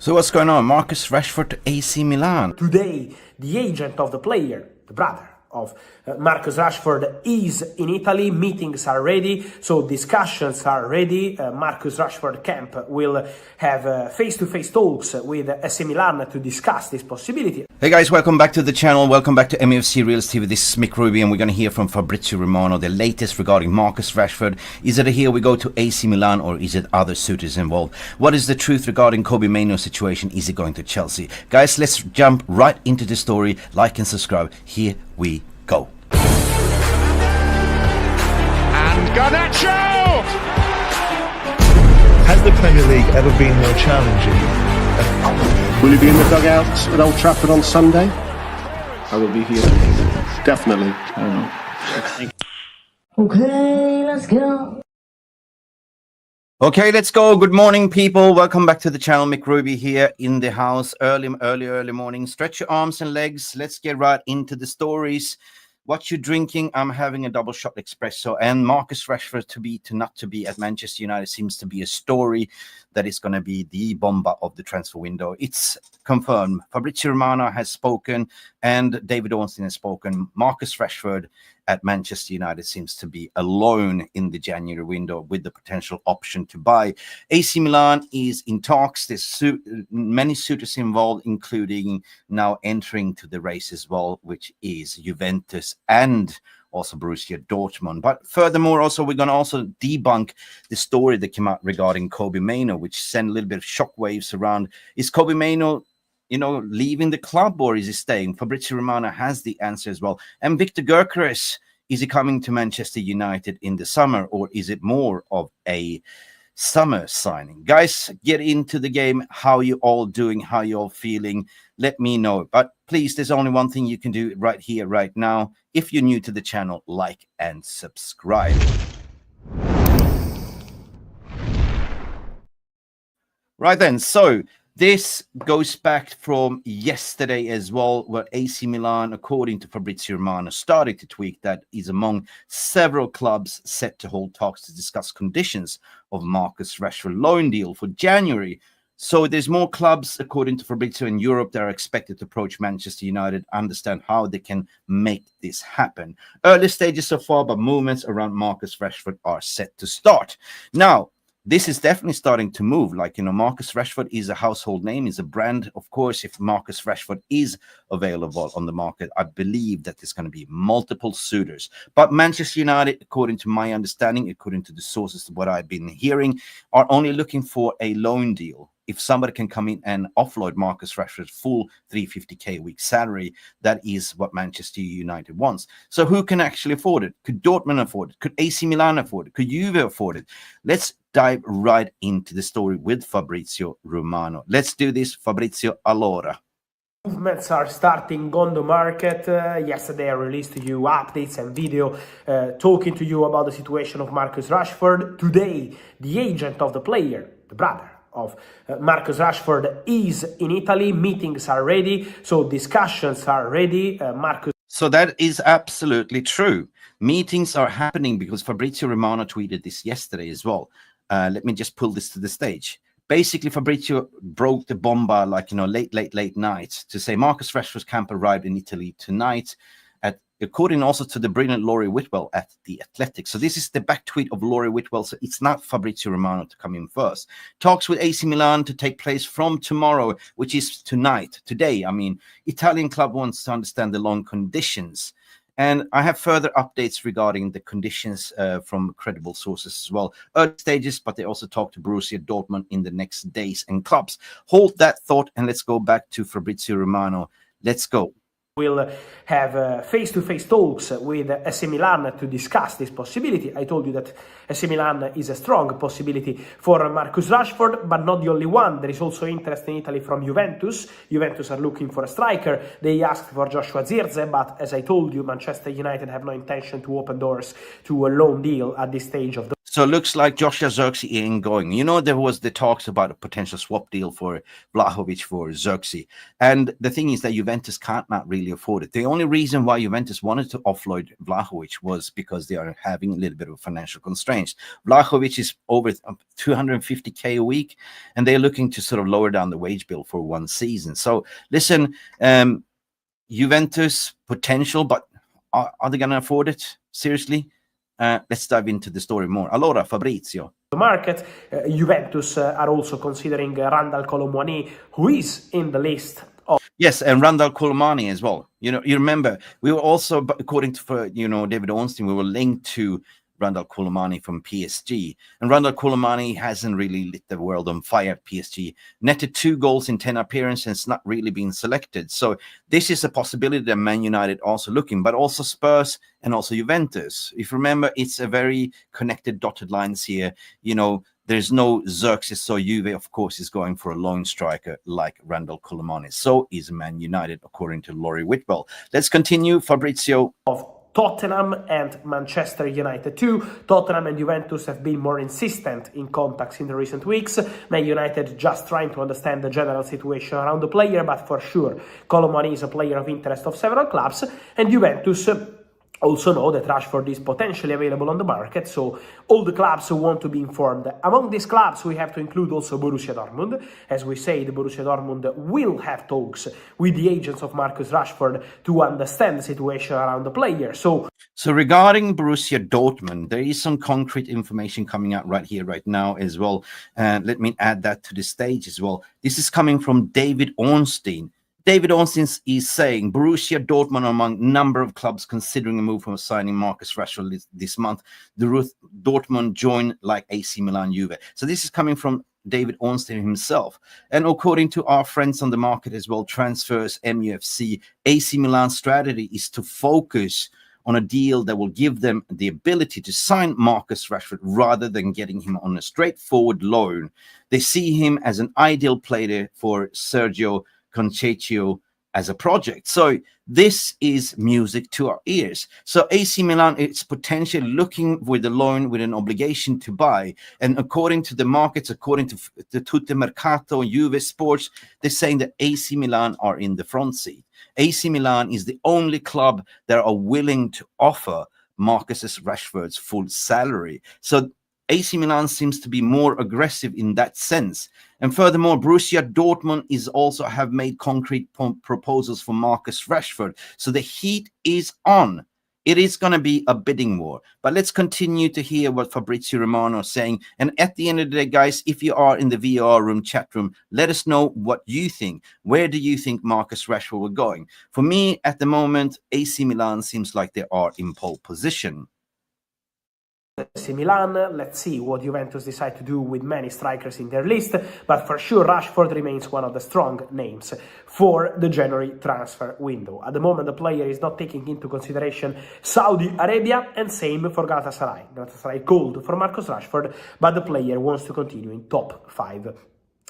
So what's going on? Marcus Rashford to AC Milan. Today, the agent of the player, the brother of Marcus Rashford, is in Italy. Meetings are ready, so discussions are ready. Marcus Rashford camp will have face-to-face talks with AC Milan to discuss this possibility. Hey guys, welcome back to the channel. Welcome back to Mufc RealistTV. This is Mick Ruby and we're going to hear from Fabrizio Romano the latest regarding Marcus Rashford. Is it here we go to AC Milan or is it other suitors involved? What is the truth regarding Kobbie Maino situation? Is it going to Chelsea? Guys, let's jump right into the story. Like and subscribe. Here we go. And Garnacho! Has the Premier League ever been more challenging? Will you be in the dugout at Old Trafford on Sunday? I will be here. Definitely. Okay, let's go. Okay, let's go. Good morning, people. Welcome back to the channel. Mick Ruby here in the house. Early morning. Stretch your arms and legs. Let's get right into the stories. What you're drinking? I'm having a double shot espresso. And Marcus Rashford to not to be at Manchester United seems to be a story that is going to be the bomber of the transfer window. It's confirmed. Fabrizio Romano has spoken and David Ornstein has spoken. Marcus Rashford at Manchester United seems to be alone in the January window with the potential option to buy. AC Milan is in talks. There's many suitors involved, including now entering to the race as well, which is Juventus and also Borussia Dortmund. But furthermore, also we're going to also debunk the story that came out regarding Kobbie Maino, which sent a little bit of shockwaves around. Is Kobbie Maino, leaving the club or is he staying? Fabrizio Romano has the answer as well. And Victor Gyökeres, is he coming to Manchester United in the summer or is it more of a summer signing? Guys, get into the game. How you all doing? How you all feeling? Let me know. But please, there's only one thing you can do right here, right now. If you're new to the channel, like and subscribe. Right then, so this goes back from yesterday as well, where AC Milan, according to Fabrizio Romano, started to tweak that is among several clubs set to hold talks to discuss conditions of Marcus Rashford loan deal for January. So there's more clubs, according to Fabrizio, in Europe that are expected to approach Manchester United, understand how they can make this happen. Early stages so far, but movements around Marcus Rashford are set to start. Now, this is definitely starting to move. Marcus Rashford is a household name, is a brand. Of course, if Marcus Rashford is available on the market, I believe that there's going to be multiple suitors. But Manchester United, according to my understanding, according to the sources, what I've been hearing, are only looking for a loan deal. If somebody can come in and offload Marcus Rashford's full 350k a week salary, that is what Manchester United wants. So who can actually afford it? Could Dortmund afford it? Could AC Milan afford it? Could Juve afford it? Let's dive right into the story with Fabrizio Romano. Let's do this, Fabrizio, allora. Movements are starting on the market. Yesterday I released to you updates and video talking to you about the situation of Marcus Rashford. Today, the agent of the player, the brother of Marcus Rashford, is in Italy. Meetings are ready, so discussions are ready. So that is absolutely true. Meetings are happening because Fabrizio Romano tweeted this yesterday as well. Let me just pull this to the stage. Basically, Fabrizio broke the bomba late night to say Marcus Rashford's camp arrived in Italy tonight, according also to the brilliant Laurie Whitwell at The Athletic. So this is the back tweet of Laurie Whitwell. So it's not Fabrizio Romano to come in first. Talks with AC Milan to take place from tomorrow, which is today. Italian club wants to understand the loan conditions. And I have further updates regarding the conditions from credible sources as well. Early stages, but they also talk to Borussia Dortmund in the next days and clubs. Hold that thought and let's go back to Fabrizio Romano. Let's go. We'll have face-to-face talks with AC Milan to discuss this possibility. I told you that AC Milan is a strong possibility for Marcus Rashford, but not the only one. There is also interest in Italy from Juventus. Juventus are looking for a striker. They asked for Joshua Zirkzee, but as I told you, Manchester United have no intention to open doors to a loan deal at this stage of the... So it looks like Joshua Zirkzee ain't going. You know, there was the talks about a potential swap deal for Vlahovic for Zirkzee. And the thing is that Juventus can't not really afford it. The only reason why Juventus wanted to offload Vlahovic was because they are having a little bit of financial constraints. Vlahovic is over 250K a week, and they're looking to sort of lower down the wage bill for one season. So listen, Juventus potential, but are they going to afford it? Seriously? Let's dive into the story more. Allora, Fabrizio. The market, Juventus are also considering Randal Colomwani, who is in the list of. Yes, and Randal Colomani as well. You know, you remember we were also, according to David Ornstein, we were linked to Randal Colomani from PSG, and Randal Colomani hasn't really lit the world on fire at PSG. Netted 2 goals in 10 appearances, and it's not really been selected. So this is a possibility that Man United also looking, but also Spurs and also Juventus. If you remember, it's a very connected dotted lines here. You know, there's no Xerxes, so Juve, of course, is going for a lone striker like Randal Colomani. So is Man United, according to Laurie Whitwell. Let's continue, Fabrizio. Of Tottenham and Manchester United too. Tottenham and Juventus have been more insistent in contacts in the recent weeks. Man United just trying to understand the general situation around the player, but for sure, Colomani is a player of interest of several clubs, and Juventus also know that Rashford is potentially available on the market, so all the clubs want to be informed. Among these clubs, we have to include also Borussia Dortmund. As we say, the Borussia Dortmund will have talks with the agents of Marcus Rashford to understand the situation around the player. So regarding Borussia Dortmund, there is some concrete information coming out right here, right now as well. Let me add that to the stage as well. This is coming from David Ornstein. David Ornstein is saying Borussia Dortmund among number of clubs considering a move from signing Marcus Rashford this month. Dortmund join like AC Milan, Juve. So this is coming from David Ornstein himself. And according to our friends on the market as well, Transfers, MUFC, AC Milan's strategy is to focus on a deal that will give them the ability to sign Marcus Rashford rather than getting him on a straightforward loan. They see him as an ideal player for Sergio Conceição as a project. So this is music to our ears. So AC Milan is potentially looking with a loan with an obligation to buy. And according to the markets, according to the Tutte Mercato, Juve Sports, they're saying that AC Milan are in the front seat. AC Milan is the only club that are willing to offer Marcus Rashford's full salary. So AC Milan seems to be more aggressive in that sense. And furthermore, Borussia Dortmund is also have made concrete proposals for Marcus Rashford. So the heat is on. It is going to be a bidding war. But let's continue to hear what Fabrizio Romano is saying. And at the end of the day, guys, if you are in the VR room, chat room, let us know what you think. Where do you think Marcus Rashford will going? For me, at the moment, AC Milan seems like they are in pole position. AC Milan, let's see what Juventus decide to do with many strikers in their list, but for sure Rashford remains one of the strong names for the January transfer window. At the moment, the player is not taking into consideration Saudi Arabia, and same for Galatasaray. Galatasaray called for Marcus Rashford, but the player wants to continue in top 5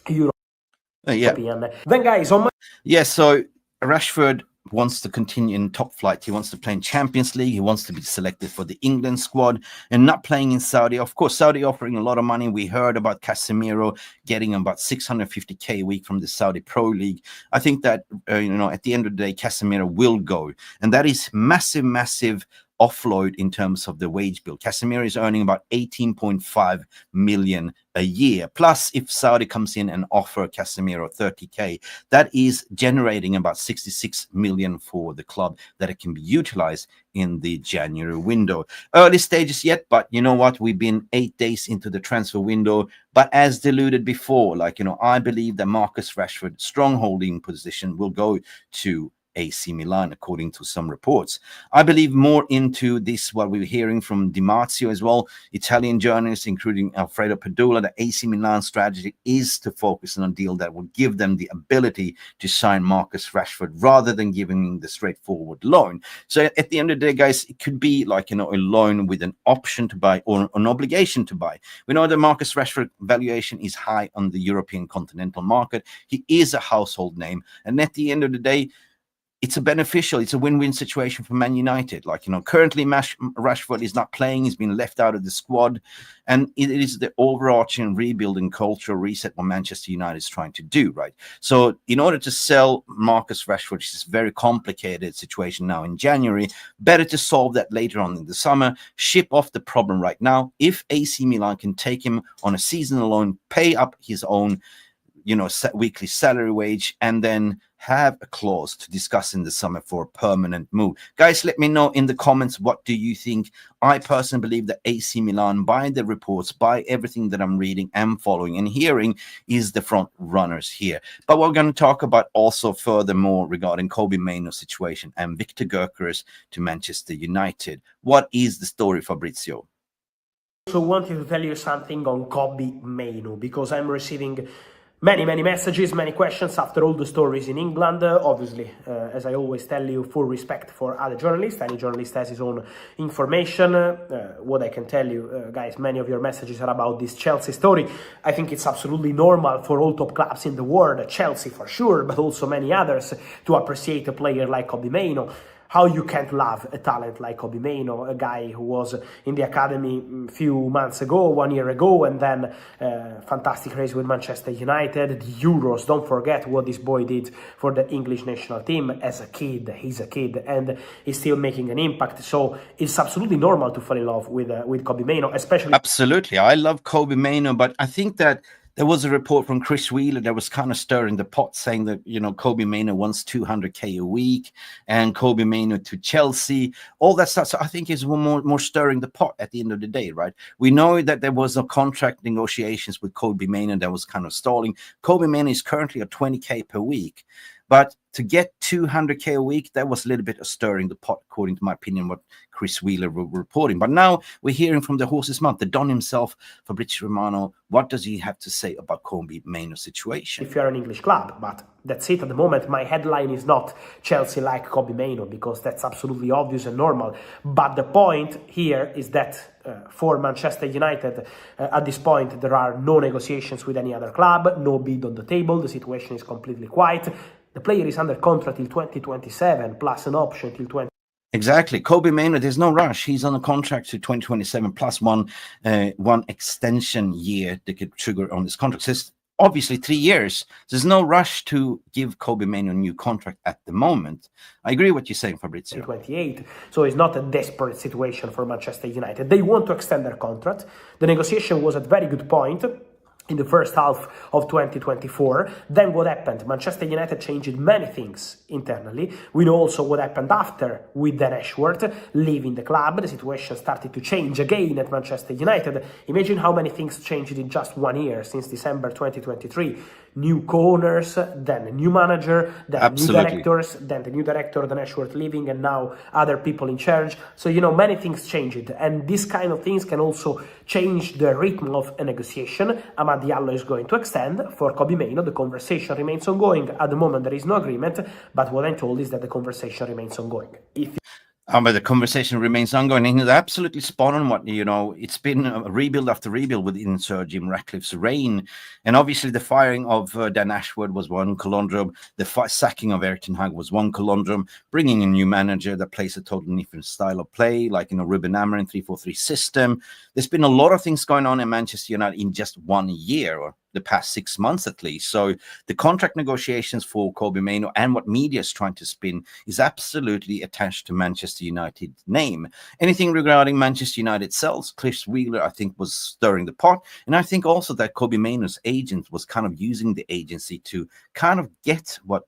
European. Then guys, on my... Yes, so Rashford wants to continue in top flight. He wants to play in Champions League. He wants to be selected for the England squad and not playing in Saudi. Of course, Saudi offering a lot of money. We heard about Casemiro getting about 650K a week from the Saudi Pro League. I think that, at the end of the day, Casemiro will go. And that is massive offload in terms of the wage bill. Casemiro is earning about 18.5 million a year. Plus, if Saudi comes in and offer Casemiro 30K, that is generating about 66 million for the club that it can be utilized in the January window. Early stages yet, but you know what? We've been 8 days into the transfer window. But as deluded before, I believe that Marcus Rashford, strong holding position, will go to AC Milan, according to some reports. I believe more into this, what we're hearing from Di Marzio as well, Italian journalists, including Alfredo Pedula, the AC Milan strategy is to focus on a deal that will give them the ability to sign Marcus Rashford rather than giving the straightforward loan. So at the end of the day, guys, it could be a loan with an option to buy or an obligation to buy. We know that Marcus Rashford valuation is high on the European continental market. He is a household name. And at the end of the day, it's a win-win situation for Man United. Like, currently Rashford is not playing. He's been left out of the squad. And it is the overarching rebuilding cultural reset what Manchester United is trying to do, right? So in order to sell Marcus Rashford, which is a very complicated situation now in January, better to solve that later on in the summer, ship off the problem right now. If AC Milan can take him on a seasonal loan, pay up his own weekly salary wage, and then have a clause to discuss in the summer for a permanent move. Guys, let me know in the comments, what do you think? I personally believe that AC Milan, by the reports, by everything that I'm reading and following and hearing, is the front runners here. But we're going to talk about also furthermore regarding Kobbie Maino situation and Victor Gyökeres to Manchester United. What is the story, Fabrizio? I also wanted to tell you something on Kobbie Maino, because I'm receiving many messages, many questions after all the stories in England. Obviously, as I always tell you, full respect for other journalists. Any journalist has his own information. What I can tell you, guys, many of your messages are about this Chelsea story. I think it's absolutely normal for all top clubs in the world, Chelsea for sure, but also many others, to appreciate a player like Kobbie Maino. How you can't love a talent like Kobbie Maino, a guy who was in the academy a few months ago, 1 year ago, and then fantastic race with Manchester United, the Euros. Don't forget what this boy did for the English national team as a kid. He's a kid and he's still making an impact. So it's absolutely normal to fall in love with Kobbie Maino, especially. Absolutely. I love Kobbie Maino, but I think that there was a report from Chris Wheeler that was kind of stirring the pot, saying that, Kobbie Maino wants 200k a week and Kobbie Maino to Chelsea, all that stuff. So I think it's more stirring the pot at the end of the day, right? We know that there was a contract negotiations with Kobbie Maino that was kind of stalling. Kobbie Maino is currently at 20k per week. But to get 200k a week, that was a little bit of stirring the pot, according to my opinion, what Chris Wheeler were reporting. But now we're hearing from the horse's mouth, the Don himself, Fabrizio Romano. What does he have to say about Kobbie Maino's situation? If you're an English club, but that's it at the moment. My headline is not Chelsea like Kobbie Maino, because that's absolutely obvious and normal. But the point here is that for Manchester United, at this point, there are no negotiations with any other club, no bid on the table. The situation is completely quiet. The player is under contract till 2027, plus an option till 20. Exactly. Kobbie Maino, there's no rush. He's on a contract to 2027 plus one extension year that could trigger on this contract. So it's obviously 3 years. There's no rush to give Kobbie Maino a new contract at the moment. I agree with what you're saying, Fabrizio. 28. So it's not a desperate situation for Manchester United. They want to extend their contract. The negotiation was at a very good point in the first half of 2024. Then what happened? Manchester United changed many things internally. We know also what happened after with Rashord leaving the club. The situation started to change again at Manchester United. Imagine how many things changed in just 1 year, since December 2023. New co-owners, then a new manager, then new directors, then the new director, the Rashord leaving, and now other people in charge. So, many things changed. And this kind of things can also change the rhythm of a negotiation. Amad Diallo is going to extend. For Kobbie Maino, the conversation remains ongoing. At the moment, there is no agreement, but what I'm told is that the conversation remains ongoing. But the conversation remains ongoing. And he's absolutely spot on what, it's been a rebuild after rebuild within Sir Jim Ratcliffe's reign. And obviously the firing of Dan Ashworth was one conundrum. The sacking of Eric Ten Hag was one conundrum. Bringing a new manager that plays a totally different style of play, like, Ruben Amorim 3-4-3 system. There's been a lot of things going on in Manchester United in just 1 year, or the past 6 months at least. So the contract negotiations for Kobbie Maino and what media is trying to spin is absolutely attached to Manchester United's name. Anything regarding Manchester United sells, Chris Wheeler, I think, was stirring the pot. And I think also that Kobbie Maino's agent was kind of using the agency to kind of get what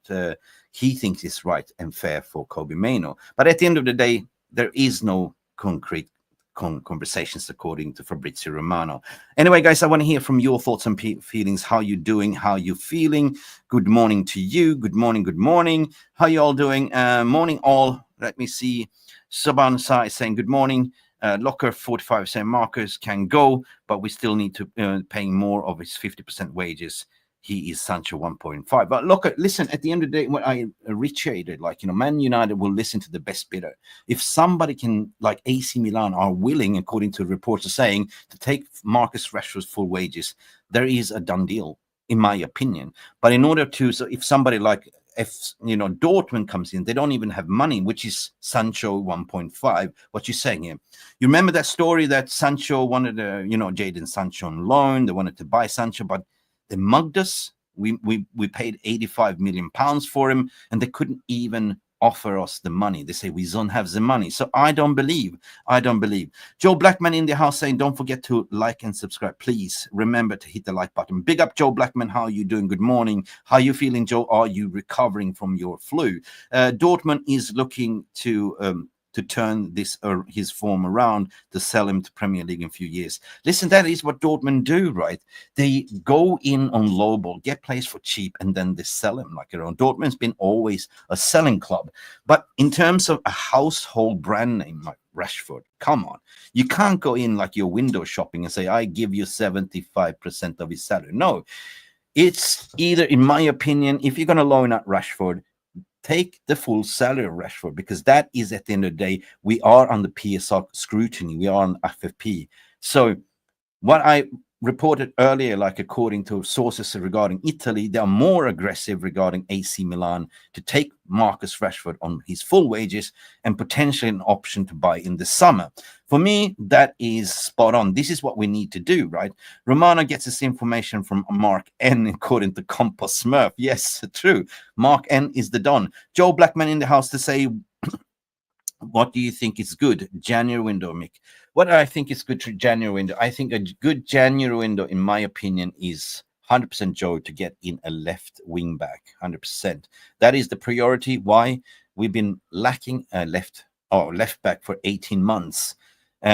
he thinks is right and fair for Kobbie Maino. But at the end of the day, there is no concrete conversations, according to Fabrizio Romano. Anyway, guys, I want to hear from your thoughts and feelings. How you doing? How you feeling? Good morning to you. Good morning. Good morning. How you all doing? Morning all. Let me see. Saban Sa is saying good morning. Locker 45 saying Marcus can go, but we still need to paying more of his 50% wages. He is Sancho 1.5. But look, listen, at the end of the day, what I reiterated, Man United will listen to the best bidder. If somebody can, like AC Milan, are willing, according to reports are saying, to take Marcus Rashford's full wages, there is a done deal, in my opinion. But in order to, so if somebody like if Dortmund comes in, they don't even have money, which is Sancho 1.5. What you saying here? You remember that story that Sancho wanted Jadon Sancho on loan. They wanted to buy Sancho, but they mugged us. We paid 85 million pounds for him, and they couldn't even offer us the money. They say we don't have the money. So I don't believe. Joe Blackman in the house saying, don't forget to like and subscribe. Please remember to hit the like button. Big up, Joe Blackman. How are you doing? Good morning. How are you feeling, Joe? Are you recovering from your flu? Dortmund is looking to turn his form around, to sell him to Premier League in a few years. Listen, that is what Dortmund do, right? They go in on low ball, get players for cheap, and then they sell him like their own. Dortmund's been always a selling club. But in terms of a household brand name like Rashford, come on. You can't go in like you're window shopping and say, I give you 75% of his salary. No, it's either, in my opinion, if you're going to loan out Rashford, take the full salary of Rashford, because that is, at the end of the day, we are on the PSR scrutiny. We are on FFP. So what I reported earlier, like according to sources regarding Italy, they are more aggressive regarding AC Milan to take Marcus Rashford on his full wages and potentially an option to buy in the summer. For me, that is spot on. This is what we need to do, right? Romano gets this information from Mark N, according to Compost Smurf. Yes, true. Mark N is the Don. Joe Blackman in the house to say, what do you think is good? January window, Mick. What I think is good for January window, I think a good January window, in my opinion, is 100% Joe to get in a left wing back, 100%. That is the priority. Why? We've been lacking a left back for 18 months.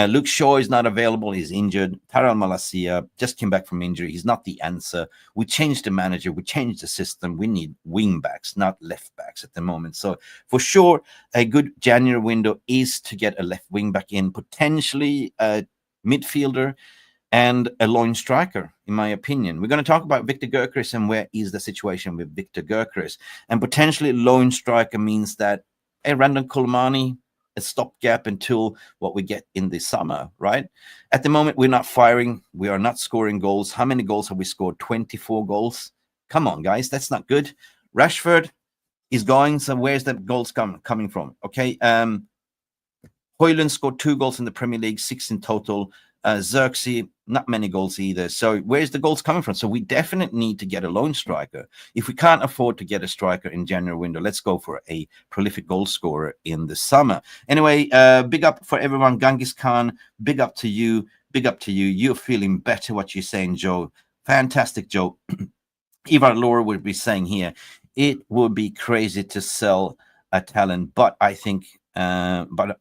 Luke Shaw is not available. He's injured. Taral Malacia just came back from injury. He's not the answer. We changed the manager. We changed the system. We need wing backs, not left backs at the moment. So for sure, a good January window is to get a left wing back in, potentially a midfielder and a lone striker, in my opinion. We're going to talk about Victor Gyokeres and where is the situation with Victor Gyokeres. And potentially lone striker means that a Randon Colomani, a stopgap until what we get in the summer, right? At the moment, we're not firing. We are not scoring goals. How many goals have we scored? 24 goals. Come on, guys. That's not good. Rashford is going. So where's the goals coming from? Okay. Højlund scored 2 goals in the Premier League, 6 in total. Xerxes, not many goals either. So where's the goals coming from? So we definitely need to get a lone striker. If we can't afford to get a striker in January window, let's go for a prolific goal scorer in the summer. Anyway, big up for everyone. Genghis Khan, big up to you. Big up to you. You're feeling better, what you're saying, Joe. Fantastic, Joe. Ivar Laura would be saying here, it would be crazy to sell a talent, but I think, but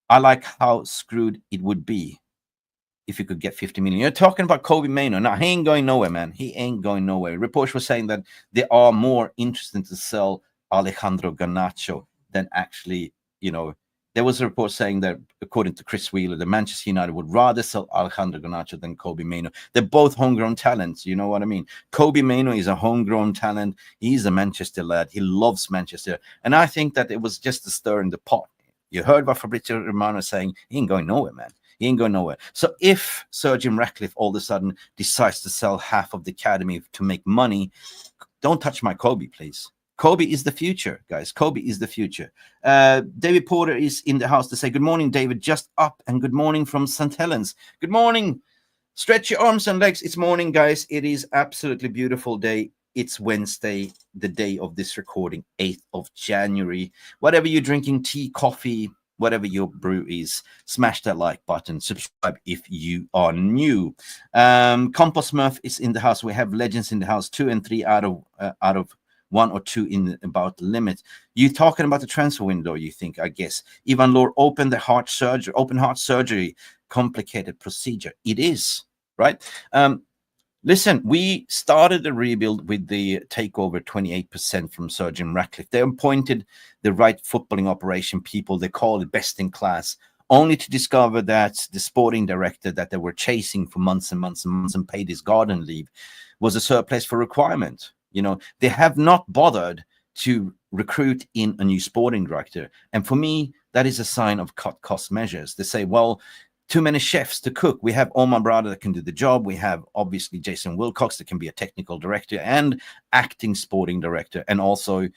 I like how screwed it would be if you could get 50 million. You're talking about Kobbie Maino. Now, he ain't going nowhere, man. He ain't going nowhere. Reports were saying that they are more interested to sell Alejandro Garnacho than actually, there was a report saying that, according to Chris Wheeler, the Manchester United would rather sell Alejandro Garnacho than Kobbie Maino. They're both homegrown talents. You know what I mean? Kobbie Maino is a homegrown talent. He's a Manchester lad. He loves Manchester. And I think that it was just a stir in the pot. You heard about Fabrizio Romano saying he ain't going nowhere, man. He ain't going nowhere. So if Sir Jim Ratcliffe all of a sudden decides to sell half of the academy to make money, don't touch my Kobbie, please. Kobbie is the future, guys. Kobbie is the future. David Porter is in the house to say, good morning, David. Just up, and good morning from St. Helens. Good morning. Stretch your arms and legs. It's morning, guys. It is absolutely beautiful day. It's Wednesday, the day of this recording, 8th of January. Whatever you're drinking, tea, coffee, whatever your brew is, smash that like button. Subscribe if you are new. Compost Smurf is in the house. We have legends in the house. 2 and 3 out of 1 or 2 in about the limit. You talking about the transfer window? You think? I guess Ivan Lore open heart surgery, complicated procedure. It is, right. Listen, we started the rebuild with the takeover 28% from Sir Jim Ratcliffe. They appointed the right footballing operation people. They call it best in class, only to discover that the sporting director that they were chasing for months and months and months and paid his garden leave was a surplus for requirement. They have not bothered to recruit in a new sporting director. And for me, that is a sign of cut cost measures. They say, well, too many chefs to cook. We have Omar Brada that can do the job. We have obviously Jason Wilcox that can be a technical director and acting sporting director, and also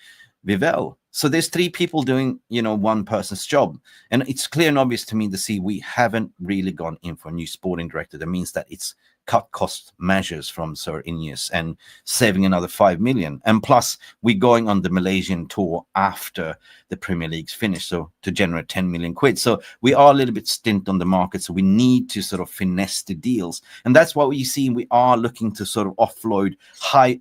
Vivell. So there's 3 people doing, one person's job. And it's clear and obvious to me to see we haven't really gone in for a new sporting director. That means that it's cut cost measures from Sir Ineos and saving another 5 million. And plus, we're going on the Malaysian tour after the Premier League's finished, so to generate 10 million quid. So we are a little bit stint on the market, so we need to sort of finesse the deals. And that's what we see. We are looking to sort of offload high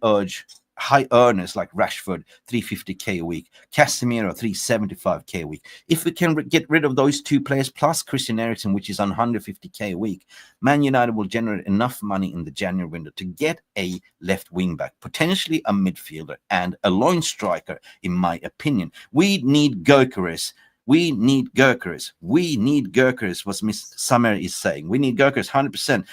earners like Rashford, 350k a week, Casemiro, 375k a week. If we can get rid of those 2 players plus Christian Eriksen, which is on 150k a week, Man United will generate enough money in the January window to get a left wing back, potentially a midfielder, and a lone striker, in my opinion. We need Gyokeres. We need Gyökeres. We need Gyökeres, what Miss Summer is saying. We need Gyökeres, 100%.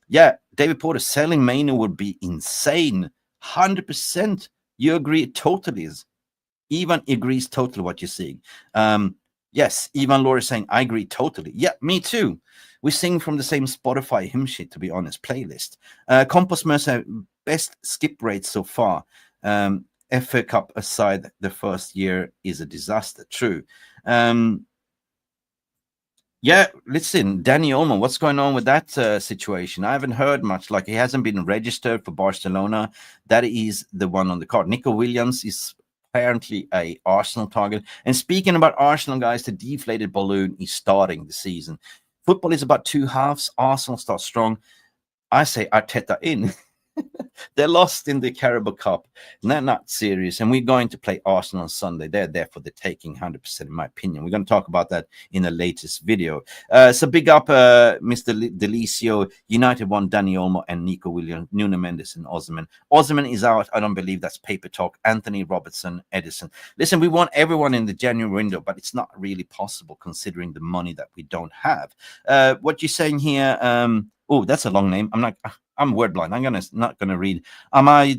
Yeah, David Porter selling Maino would be insane. 100%. You agree totally. Ivan agrees totally what you're saying. Yes, Ivan Laura is saying, I agree totally. Yeah, me too. We sing from the same Spotify hymn sheet, to be honest, playlist. Compost Mercer, best skip rate so far. FA Cup aside, the first year is a disaster. True. Yeah, listen, Danny Olmo, what's going on with that situation? I haven't heard much. Like, he hasn't been registered for Barcelona. That is the one on the card. Nico Williams is apparently a Arsenal target. And speaking about Arsenal, guys, the deflated balloon is starting the season. Football is about 2 halves. Arsenal starts strong. I say Arteta in. They're lost in the Carabao Cup. And they're not serious. And we're going to play Arsenal on Sunday. They're there for the taking, 100%, in my opinion. We're going to talk about that in the latest video. So big up Mr. Delicio. United won Danny Olmo and Nico Williams, Nuno Mendes and Osimhen. Osimhen is out. I don't believe that's paper talk. Anthony Robertson, Edison. Listen, we want everyone in the January window, but it's not really possible considering the money that we don't have. What you're saying here, oh, that's a long name. I'm word blind. I'm not gonna read. I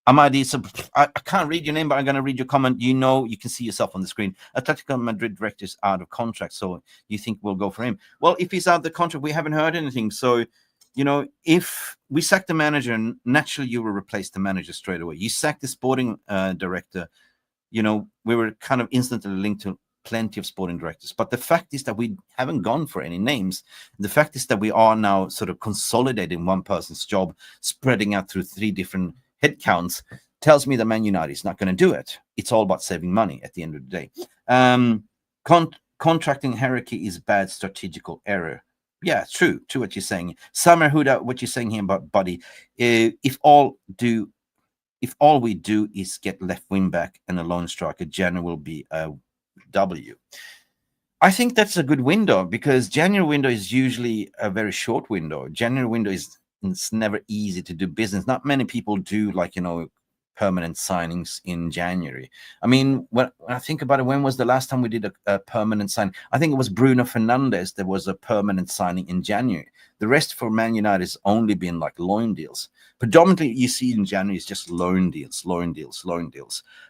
can't read your name, but I'm gonna read your comment. You can see yourself on the screen. Atletico Madrid director is out of contract, so you think we'll go for him? Well, if he's out of the contract, we haven't heard anything. So, if we sack the manager, naturally you will replace the manager straight away. You sack the sporting director, we were kind of instantly linked to plenty of sporting directors. But the fact is that we haven't gone for any names. The fact is that we are now sort of consolidating one person's job, spreading out through 3 different headcounts, tells me that Man United is not going to do it. It's all about saving money at the end of the day. Contracting hierarchy is bad strategical error. Yeah, true what you're saying. Summer Huda, what you're saying here about Buddy, if all we do is get left wing back and a lone striker, January will be a W. I think that's a good window, because January window is usually a very short window. January window it's never easy to do business. Not many people do permanent signings in January. I mean, when I think about it, when was the last time we did a permanent sign? I think it was Bruno Fernandes. There was a permanent signing in January. The rest for Man United has only been like loan deals. Predominantly, you see in January is just loan deals.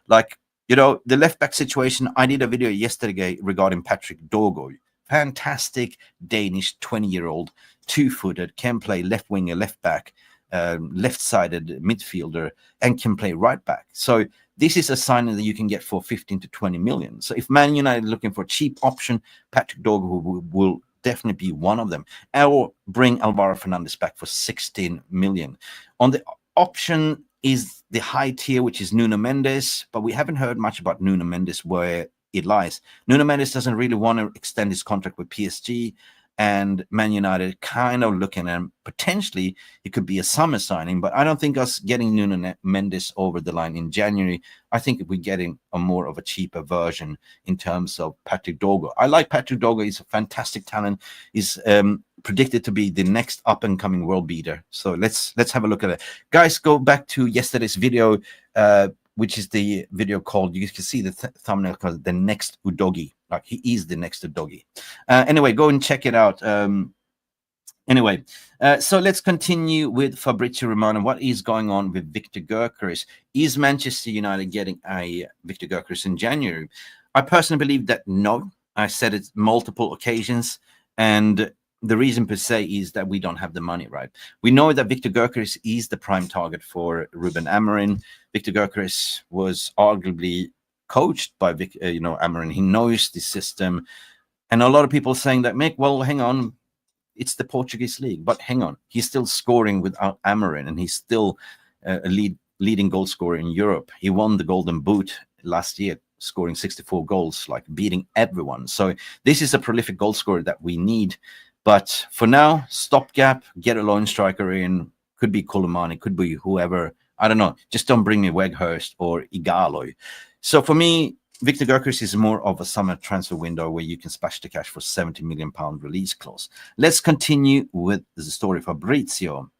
Like, the left back situation, I did a video yesterday regarding Patrick Dorgo. Fantastic Danish 20-year-old, 2-footed, can play left winger, left back, left-sided midfielder, and can play right back. So this is a signing that you can get for 15 to 20 million. So if Man United is looking for a cheap option, Patrick Dorgo will definitely be one of them. Or bring Alvaro Fernandes back for 16 million. On the option is the high tier, which is Nuno Mendes, but we haven't heard much about Nuno Mendes, where it lies. Nuno Mendes doesn't really want to extend his contract with PSG, and Man United kind of looking at him. Potentially, it could be a summer signing, but I don't think us getting Nuno Mendes over the line in January. I think we're getting a more of a cheaper version in terms of Patrick Dorgo. I like Patrick Dorgo. He's a fantastic talent. He's predicted to be the next up-and-coming world beater. So let's have a look at it. Guys, go back to yesterday's video, which is the video called, you can see the thumbnail called The Next Udogie. Like, he is the next Udogie. Anyway, go and check it out. So let's continue with Fabrizio Romano. What is going on with Victor Gyokeres? Is Manchester United getting a Victor Gyokeres in January? I personally believe that no. I said it multiple occasions. And the reason per se is that we don't have the money, right? We know that Victor Gyökeres is the prime target for Ruben Amorim. Victor Gyökeres was arguably coached by Amorim. He knows the system. And a lot of people saying that, Mick, well, hang on, it's the Portuguese league. But hang on, he's still scoring without Amorim, and he's still a leading goal scorer in Europe. He won the Golden Boot last year, scoring 64 goals, like beating everyone. So this is a prolific goal scorer that we need. But for now, stopgap, get a lone striker in. Could be Kolomani, could be whoever. I don't know. Just don't bring me Weghorst or Igalo. So for me, Victor Gyökeres is more of a summer transfer window where you can splash the cash for £70 million release clause. Let's continue with the story, Fabrizio.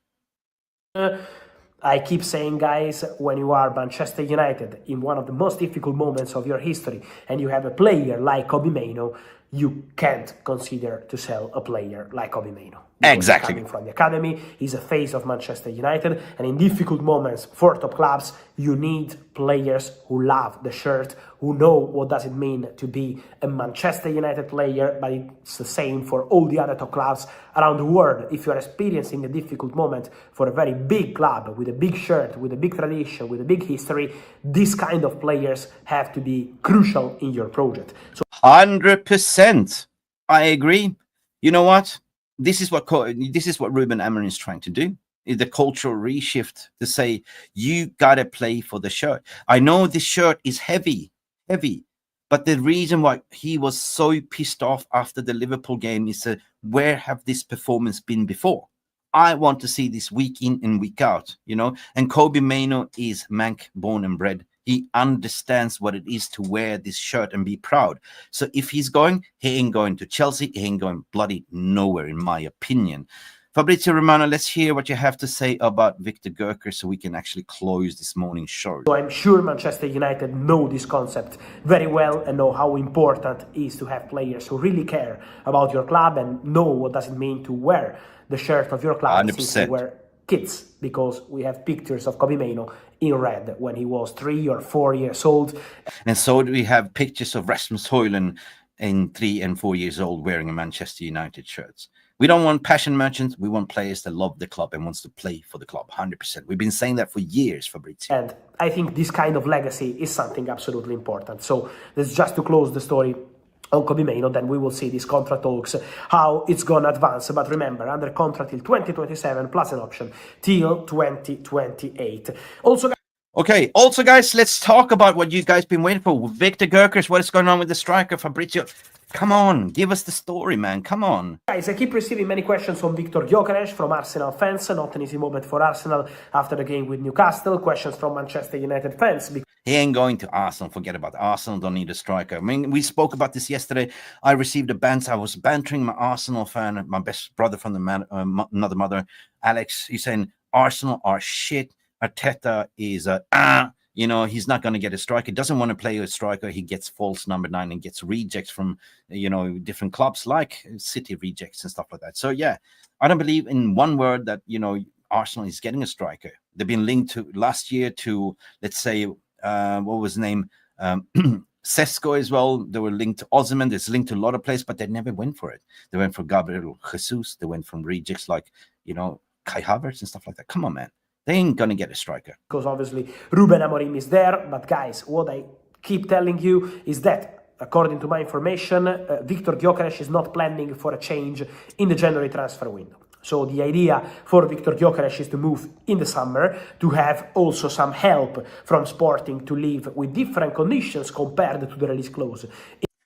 I keep saying, guys, when you are Manchester United in one of the most difficult moments of your history and you have a player like Kobbie Maino, you can't consider to sell a player like Kobbie Maino. Exactly. Coming from the academy, he's a face of Manchester United, and in difficult moments for top clubs, you need players who love the shirt, who know what does it mean to be a Manchester United player, but it's the same for all the other top clubs around the world. If you are experiencing a difficult moment for a very big club, with a big shirt, with a big tradition, with a big history, these kind of players have to be crucial in your project. So 100%. I agree. You know what? This is what Ruben Amorim is trying to do. The cultural reshift to say, you got to play for the shirt. I know this shirt is heavy, but the reason why he was so pissed off after the Liverpool game is where have this performance been before? I want to see this week in and week out, and Kobbie Maino is Manc born and bred. He understands what it is to wear this shirt and be proud. So if he's going, he ain't going to Chelsea. He ain't going bloody nowhere, in my opinion. Fabrizio Romano, let's hear what you have to say about Victor Gyökeres so we can actually close this morning's show. So I'm sure Manchester United know this concept very well and know how important it is to have players who really care about your club and know what does it mean to wear the shirt of your club 100%. since they were kids, because we have pictures of Kobbie Maino in red when he was 3 or 4 years old. And so do we have pictures of Rasmus Højlund in 3 and 4 years old wearing a Manchester United shirts. We don't want passion merchants. We want players that love the club and wants to play for the club, 100%. We've been saying that for years, Fabrizio. And I think this kind of legacy is something absolutely important. So that's just to close the story on Kobbie Maino, then we will see these contract talks, how it's going to advance. But remember, under contract till 2027, plus an option till 2028. Also, guys, let's talk about what you guys been waiting for. Victor Gyökeres, what is going on with the striker, Fabrizio? Come on, give us the story, man. Come on. Guys, I keep receiving many questions on Victor Gyokeres from Arsenal fans. Not an easy moment for Arsenal after the game with Newcastle. Questions from Manchester United fans. He ain't going to Arsenal. Forget about it. Arsenal. Don't need a striker. I mean, we spoke about this yesterday. I received a banter. I was bantering my Arsenal fan, my best brother from another mother, Alex. He's saying Arsenal are shit. Arteta is he's not going to get a striker. He doesn't want to play a striker. He gets false number 9 and gets rejects from, different clubs like City rejects and stuff like that. So, yeah, I don't believe in one word that, Arsenal is getting a striker. They've been linked to last year to, let's say, what was his name? Sesko as well. They were linked to Osimhen. It's linked to a lot of players, but they never went for it. They went for Gabriel Jesus. They went from rejects like, Kai Havertz and stuff like that. Come on, man. They ain't going to get a striker. Because obviously Ruben Amorim is there. But guys, what I keep telling you is that, according to my information, Victor Gyokeres is not planning for a change in the January transfer window. So the idea for Victor Gyokeres is to move in the summer, to have also some help from Sporting to leave with different conditions compared to the release clause.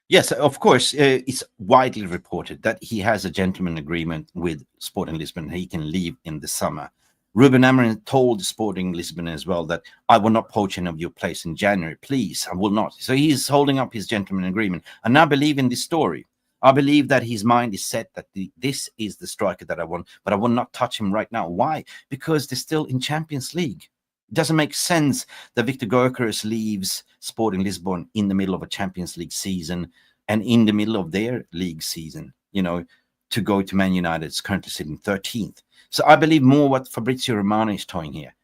Yes, of course, it's widely reported that he has a gentleman agreement with Sporting Lisbon. He can leave in the summer. Ruben Amorim told Sporting Lisbon as well that I will not poach any of your players in January. Please, I will not. So he's holding up his gentleman agreement. And I believe in this story. I believe that his mind is set that this is the striker that I want, but I will not touch him right now. Why? Because they're still in Champions League. It doesn't make sense that Victor Gyökeres leaves Sporting Lisbon in the middle of a Champions League season and in the middle of their league season, to go to Man United. It's currently sitting 13th. So I believe more what Fabrizio Romano is toying here.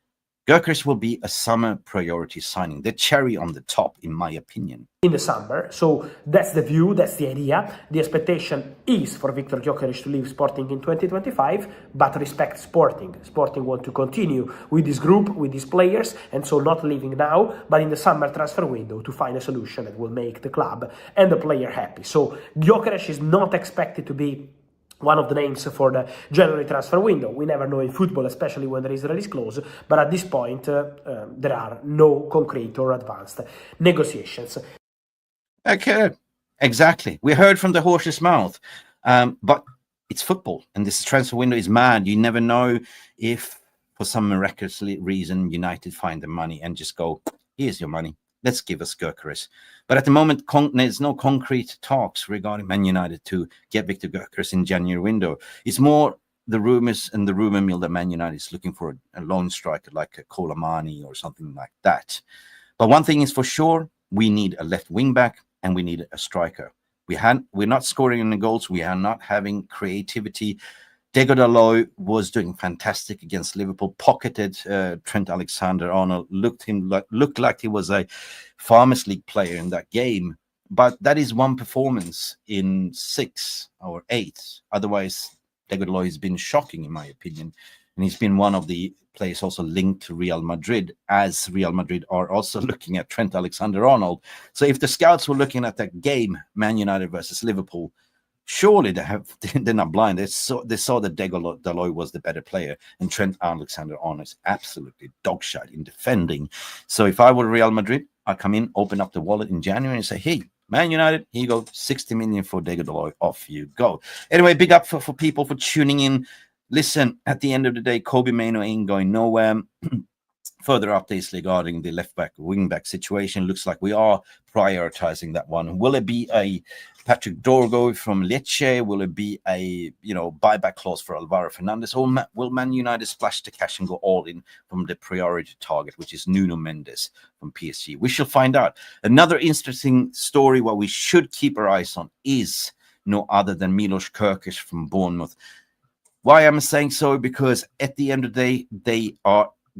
Gyökeres will be a summer priority signing, the cherry on the top, in my opinion. In the summer, so that's the view, that's the idea. The expectation is for Viktor Gyokeres to leave Sporting in 2025, but respect Sporting. Sporting want to continue with this group, with these players, and so not leaving now, but in the summer transfer window to find a solution that will make the club and the player happy. So Gyokeres is not expected to be one of the names for the January transfer window. We never know in football, especially when there is a release clause, but at this point there are no concrete or advanced negotiations. Okay, exactly. We heard from the horse's mouth, but it's football, and this transfer window is mad. You never know if, for some miraculous reason, United find the money and just go, here's your money. Let's give us Gyökeres. But at the moment, there's no concrete talks regarding Man United to get Viktor Gyökeres in January window. It's more the rumors and the rumor mill that Man United is looking for a lone striker like a Kobbie Maino or something like that. But one thing is for sure, we need a left wing back and we need a striker. We're not scoring any goals. We are not having creativity. Degodaloy was doing fantastic against Liverpool, pocketed Trent Alexander-Arnold, looked like he was a Farmers League player in that game. But that is one performance in 6 or 8. Otherwise, Degodaloy has been shocking, in my opinion. And he's been one of the players also linked to Real Madrid, as Real Madrid are also looking at Trent Alexander-Arnold. So if the scouts were looking at that game, Man United versus Liverpool, surely they're not blind. They saw that Degodaloy was the better player, and Trent Alexander-Arnold is absolutely dogshot in defending. So if I were Real Madrid, I'd come in, open up the wallet in January and say, hey, Man United, here you go, 60 million for Degodaloy, off you go. Anyway, big up for people for tuning in. Listen, at the end of the day, Kobbie Maino ain't going nowhere. Further updates regarding the left back, wing back situation. Looks like we are prioritizing that one. Will it be a Patrick Dorgo from Lecce? Will it be a buyback clause for Alvaro Fernandez? Or will Man United splash the cash and go all in from the priority target, which is Nuno Mendes from PSG? We shall find out. Another interesting story what we should keep our eyes on is no other than Milos Gyökeres from Bournemouth. Why am I saying so? Because at the end of the day,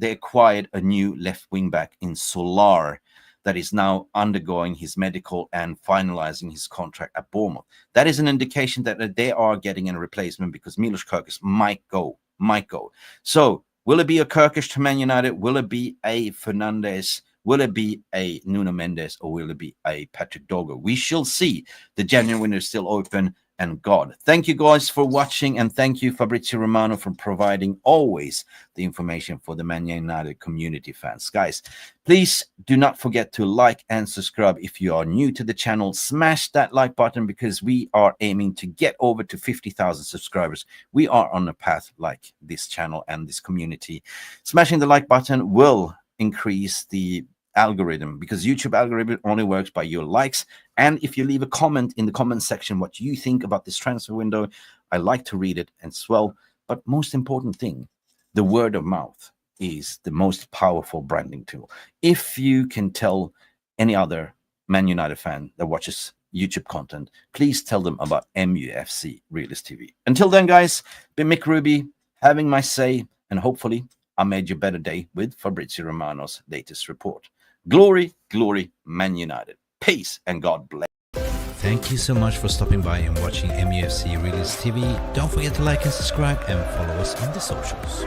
they acquired a new left wing back in Solar that is now undergoing his medical and finalizing his contract at Bournemouth. That is an indication that they are getting a replacement because Milos Gyökeres might go. So will it be a Gyökeres to Man United? Will it be a Fernandez? Will it be a Nuno Mendes? Or will it be a Patrick Dorgo? We shall see. The January window is still open. And God, thank you guys for watching, and thank you Fabrizio Romano for providing always the information for the Man United community fans. Guys, please do not forget to like and subscribe if you are new to the channel. Smash that like button because we are aiming to get over to 50,000 subscribers. We are on a path like this channel and this community. Smashing the like button will increase the algorithm because YouTube algorithm only works by your likes. And if you leave a comment in the comment section what you think about this transfer window, I like to read it as well. But most important thing, the word of mouth is the most powerful branding tool. If you can tell any other Man United fan that watches YouTube content, please tell them about MUFC RealistTV. Until then, guys, been Mick Ruby, having my say, and hopefully I made you a better day with Fabrizio Romano's latest report. Glory, glory, Man United. Peace and God bless. Thank you so much for stopping by and watching MUFC RealistTV. Don't forget to like and subscribe and follow us on the socials.